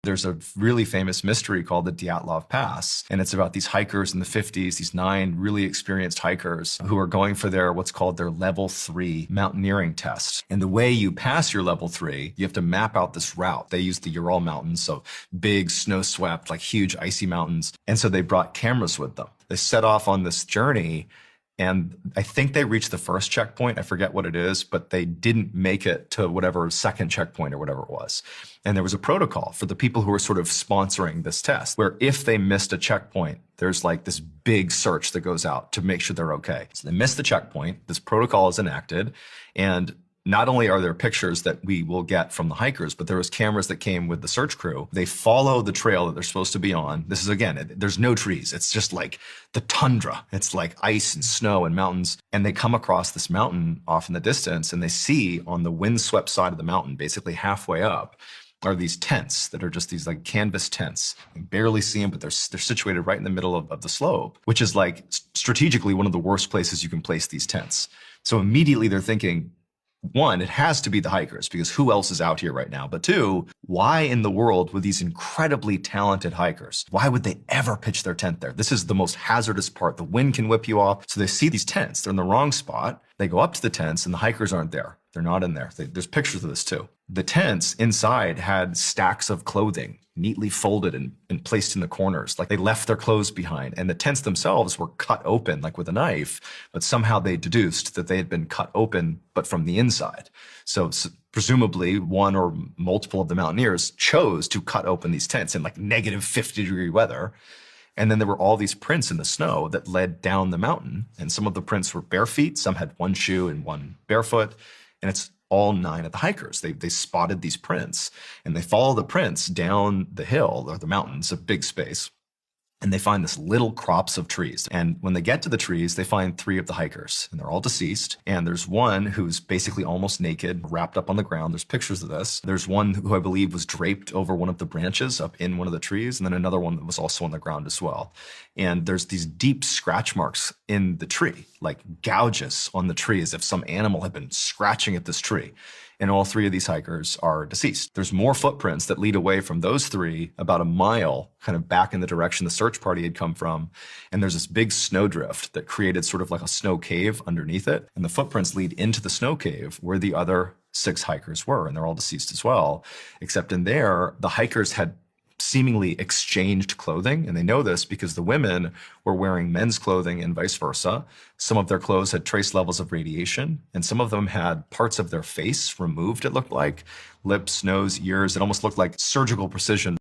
There's a really famous mystery called the Dyatlov Pass, and it's about these hikers in the 50s, these 9 really experienced hikers who are going for their what's called their level 3 mountaineering test. And the way you pass your level 3, you have to map out this route. They use the Ural Mountains, so big snow-swept, like huge icy mountains. And so they brought cameras with them. They set off on this journey, and I think they reached the first checkpoint. I forget what it is, but they didn't make it to whatever second checkpoint or whatever it was. And there was a protocol for the people who were sort of sponsoring this test, where if they missed a checkpoint, there's like this big search that goes out to make sure they're okay. So they missed the checkpoint, this protocol is enacted, and not only are there pictures that we will get from the hikers, but there was cameras that came with the search crew. They follow the trail that they're supposed to be on. This is, again, there's no trees. It's just like the tundra. It's like ice and snow and mountains. And they come across this mountain off in the distance, and they see on the windswept side of the mountain, basically halfway up, are these tents that are just these like canvas tents. You barely see them, but they're situated right in the middle of the slope, which is like strategically one of the worst places you can place these tents. So immediately they're thinking, one, it has to be the hikers, because who else is out here right now? But two, why in the world would these incredibly talented hikers, why would they ever pitch their tent there? This is the most hazardous part. The wind can whip you off. So they see these tents. They're in the wrong spot. They go up to the tents, and the hikers aren't there. They're not in there. There's pictures of this too. The tents inside had stacks of clothing neatly folded and placed in the corners. Like they left their clothes behind. And the tents themselves were cut open, like with a knife, but somehow they deduced that they had been cut open, but from the inside. So presumably one or multiple of the mountaineers chose to cut open these tents in like negative 50-degree weather. And then there were all these prints in the snow that led down the mountain. And some of the prints were bare feet. Some had one shoe and one barefoot. And it's all 9 of the hikers. They spotted these prints, and they follow the prints down the hill or the mountains, a big space. And they find this little crops of trees. And when they get to the trees, they find 3 of the hikers, and they're all deceased. And there's one who's basically almost naked, wrapped up on the ground. There's pictures of this. There's one who I believe was draped over one of the branches up in one of the trees, and then another one that was also on the ground as well. And there's these deep scratch marks in the tree, like gouges on the tree, as if some animal had been scratching at this tree. And all 3 of these hikers are deceased. There's more footprints that lead away from those 3 about a mile, kind of back in the direction the search party had come from. And there's this big snowdrift that created sort of like a snow cave underneath it. And the footprints lead into the snow cave where the other 6 hikers were, and they're all deceased as well. Except in there, the hikers had seemingly exchanged clothing. And they know this because the women were wearing men's clothing and vice versa. Some of their clothes had trace levels of radiation, and some of them had parts of their face removed, it looked like. Lips, nose, ears. It almost looked like surgical precision.